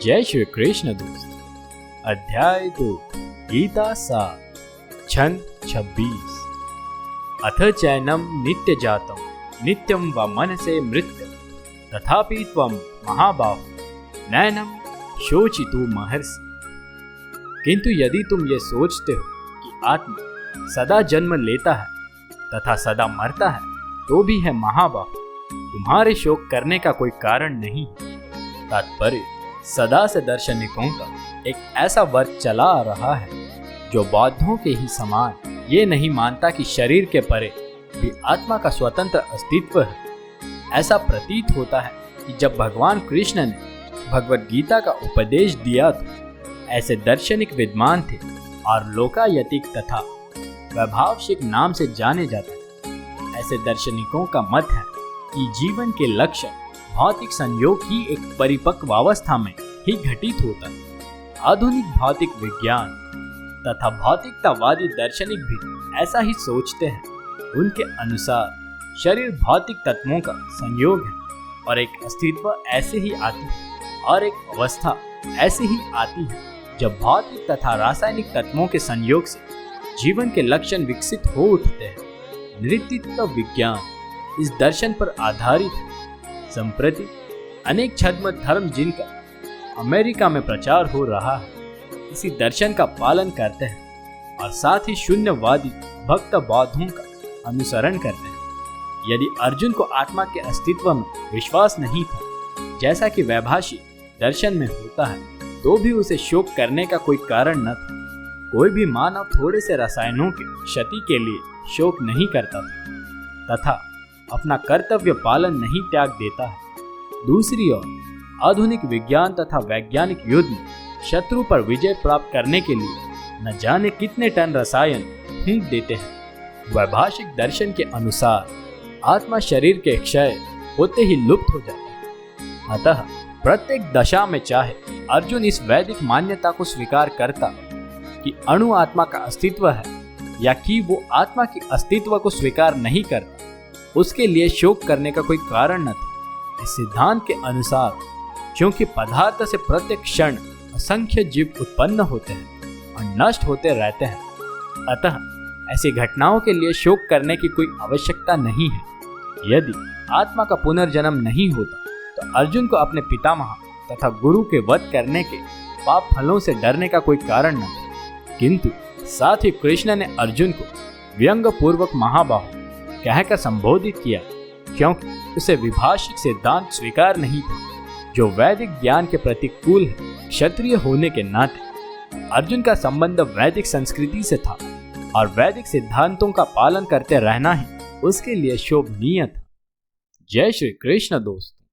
जय श्री कृष्ण दोस्त। अध्याय 2 गीता 7 छंद 26। अथ चैनम नित्य जातम नित्यम व मनसे मृत्यु तथापि त्वं महाबाहो नैनम शोचितु महर्षि। किंतु यदि तुम ये सोचते हो कि आत्मा सदा जन्म लेता है तथा सदा मरता है तो भी है महाबाहो, तुम्हारे शोक करने का कोई कारण नहीं। तात्पर्य, सदा से दार्शनिकों का एक ऐसा वर्ग चला आ रहा है जो बौद्धों के ही समान ये नहीं मानता कि शरीर के परे भी आत्मा का स्वतंत्र अस्तित्व है। ऐसा प्रतीत होता है कि जब भगवान कृष्ण ने भगवद गीता का उपदेश दिया तो ऐसे दार्शनिक विद्वान थे और लोकायतिक तथा वैभावशिक नाम से जाने जाते हैं। ऐसे दार्शनिकों का मत है कि जीवन के लक्ष्य भौतिक संयोग की एक परिपक्व अवस्था में ही घटित होता है। आधुनिक भौतिक विज्ञान तथा भौतिकतावादी दार्शनिक भी ऐसा ही सोचते हैं। उनके अनुसार शरीर भौतिक तत्वों का संयोग है और एक अस्तित्व ऐसे ही आती है और एक अवस्था ऐसे ही आती है जब भौतिक तथा रासायनिक तत्वों के संयोग से जीवन के लक्षण विकसित हो उठते हैं। नृत्य विज्ञान इस दर्शन पर आधारित है। संप्रति अनेक छद्म धर्म जिनका अमेरिका में प्रचार हो रहा है इसी दर्शन का पालन करते हैं और साथ ही शून्यवादी भक्त बौद्धों का अनुसरण करते हैं। यदि अर्जुन को आत्मा के अस्तित्व में विश्वास नहीं था जैसा कि वैभाषिक दर्शन में होता है तो भी उसे शोक करने का कोई कारण न था। कोई भी मानव थोड़े से रसायनों की क्षति के लिए शोक नहीं करता था तथा अपना कर्तव्य पालन नहीं त्याग देता है। दूसरी ओर आधुनिक विज्ञान तथा वैज्ञानिक युद्ध में शत्रु पर विजय प्राप्त करने के लिए न जाने कितने टन रसायन फूंक देते हैं। वैभाषिक दर्शन के अनुसार आत्मा शरीर के क्षय होते ही लुप्त हो जाता है। अतः प्रत्येक दशा में चाहे अर्जुन इस वैदिक मान्यता को स्वीकार करता कि अणु आत्मा का अस्तित्व है या कि वो आत्मा के अस्तित्व को स्वीकार नहीं करता, उसके लिए शोक करने का कोई कारण न था। इस सिद्धांत के अनुसार क्योंकि पदार्थ से प्रत्येक क्षण असंख्य जीव उत्पन्न होते हैं और नष्ट होते रहते हैं, अतः ऐसी घटनाओं के लिए शोक करने की कोई आवश्यकता नहीं है। यदि आत्मा का पुनर्जन्म नहीं होता तो अर्जुन को अपने पितामह तथा गुरु के वध करने के पाप फलों से डरने का कोई कारण न था। किंतु साथ ही कृष्ण ने अर्जुन को व्यंग पूर्वक महाबाहो कहकर संबोधित किया क्योंकि उसे विभाषिक सिद्धांत स्वीकार नहीं था जो वैदिक ज्ञान के प्रतिकूल है। क्षत्रिय होने के नाते अर्जुन का संबंध वैदिक संस्कृति से था और वैदिक सिद्धांतों का पालन करते रहना ही उसके लिए शोभनीय था। जय श्री कृष्ण दोस्त।